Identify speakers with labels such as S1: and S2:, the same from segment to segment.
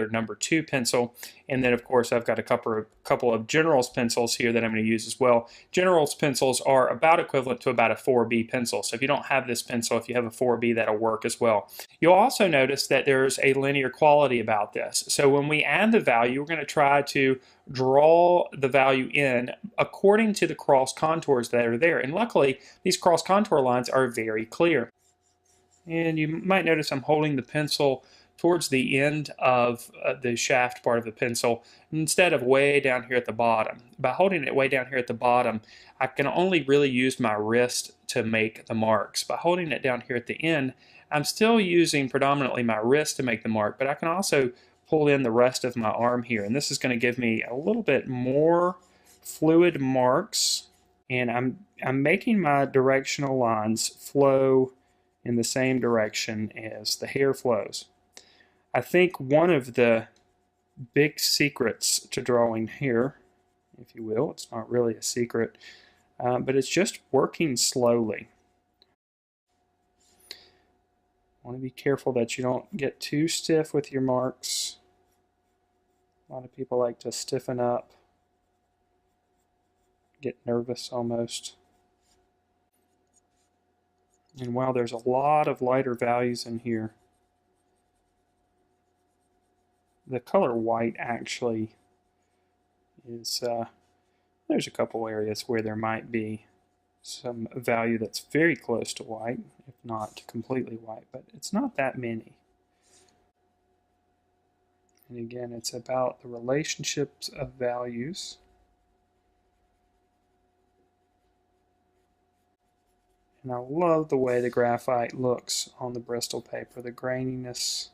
S1: number 2 pencil. And then of course I've got a couple of General's pencils here that I'm going to use as well. General's pencils are about equivalent to about a 4B pencil. So if you don't have this pencil, if you have a 4B, that'll work as well. You'll also notice that there's a linear quality about this. So when we add the value, we're going to try to draw the value in according to the cross contours that are there. And luckily, these cross contour lines are very clear. And you might notice I'm holding the pencil towards the end of the shaft part of the pencil instead of way down here at the bottom. By holding it way down here at the bottom, I can only really use my wrist to make the marks. By holding it down here at the end, I'm still using predominantly my wrist to make the mark, but I can also pull in the rest of my arm here, and this is going to give me a little bit more fluid marks. And I'm making my directional lines flow in the same direction as the hair flows. I think one of the big secrets to drawing hair, if you will, it's not really a secret, but it's just working slowly. I want to be careful that you don't get too stiff with your marks. A lot of people like to stiffen up, get nervous almost. And while there's a lot of lighter values in here, the color white actually is, there's a couple areas where there might be some value that's very close to white, if not completely white, but it's not that many. And again, it's about the relationships of values. And I love the way the graphite looks on the Bristol paper, the graininess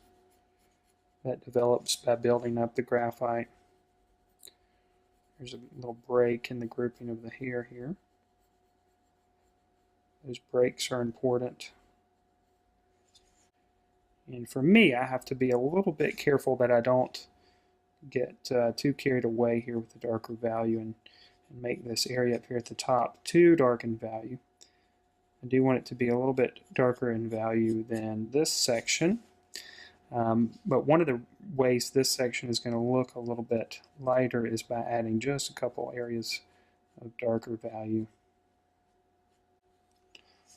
S1: that develops by building up the graphite. There's a little break in the grouping of the hair here. Those breaks are important. And for me, I have to be a little bit careful that I don't get too carried away here with the darker value and make this area up here at the top too dark in value. I do want it to be a little bit darker in value than this section. But one of the ways this section is going to look a little bit lighter is by adding just a couple areas of darker value.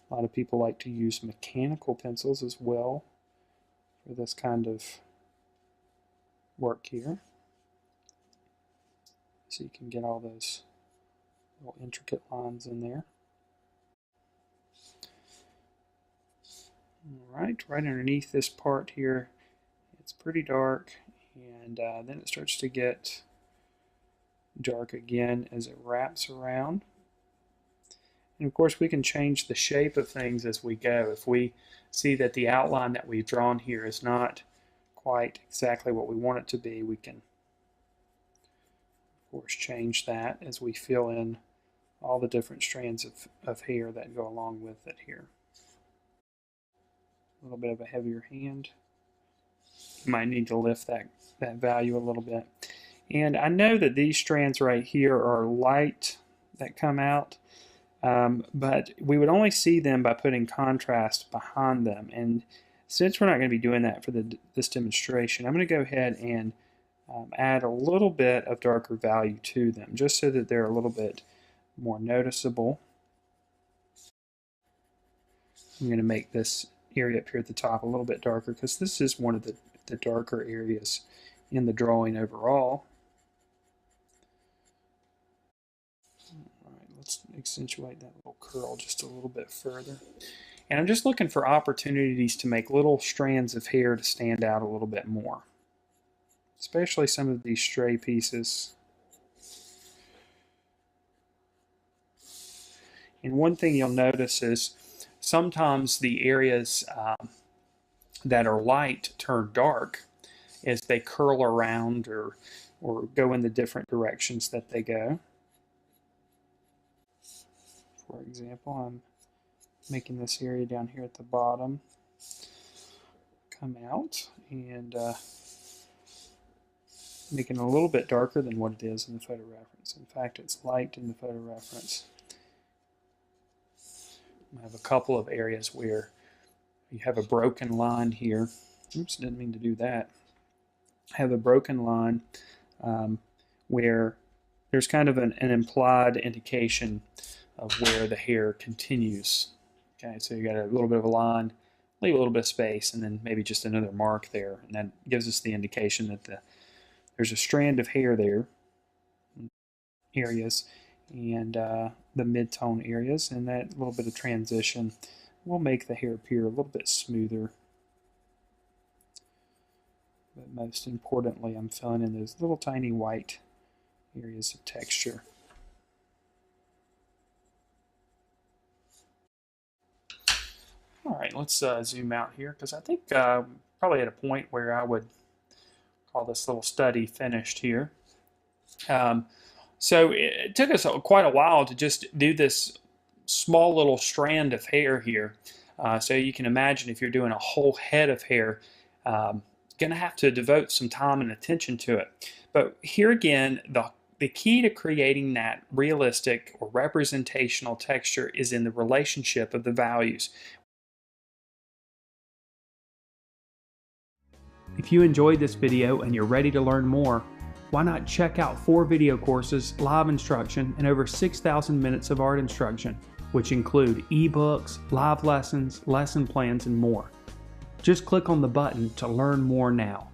S1: A lot of people like to use mechanical pencils as well for this kind of work here. So you can get all those little intricate lines in there. Alright, right underneath this part here, it's pretty dark, and then it starts to get dark again as it wraps around. And of course we can change the shape of things as we go. If we see that the outline that we've drawn here is not quite exactly what we want it to be, we can of course change that as we fill in all the different strands of hair that go along with it here. A little bit of a heavier hand. You might need to lift that value a little bit. And I know that these strands right here are light that come out, but we would only see them by putting contrast behind them. And since we're not going to be doing that for this demonstration, I'm going to go ahead and add a little bit of darker value to them, just so that they're a little bit more noticeable. I'm going to make this area up here at the top a little bit darker because this is one of the darker areas in the drawing overall. Alright, let's accentuate that little curl just a little bit further. And I'm just looking for opportunities to make little strands of hair to stand out a little bit more, especially some of these stray pieces. And one thing you'll notice is sometimes the areas that are light turn dark as they curl around or go in the different directions that they go. For example, I'm making this area down here at the bottom come out and making it a little bit darker than what it is in the photo reference. In fact, it's light in the photo reference. I have a couple of areas where you have a broken line here. Oops, didn't mean to do that. have a broken line where there's kind of an implied indication of where the hair continues. Okay, so you got a little bit of a line, leave a little bit of space, and then maybe just another mark there, and that gives us the indication that there's a strand of hair there, areas, and the mid-tone areas, and that little bit of transition will make the hair appear a little bit smoother. But most importantly, I'm filling in those little tiny white areas of texture. All right, let's zoom out here, because I think probably at a point where I would call this little study finished here. So it took us quite a while to just do this small little strand of hair here. So you can imagine if you're doing a whole head of hair, going to have to devote some time and attention to it. But here again, the key to creating that realistic or representational texture is in the relationship of the values. If you enjoyed this video and you're ready to learn more, why not check out 4 video courses, live instruction, and over 6,000 minutes of art instruction, which include ebooks, live lessons, lesson plans, and more. Just click on the button to learn more now.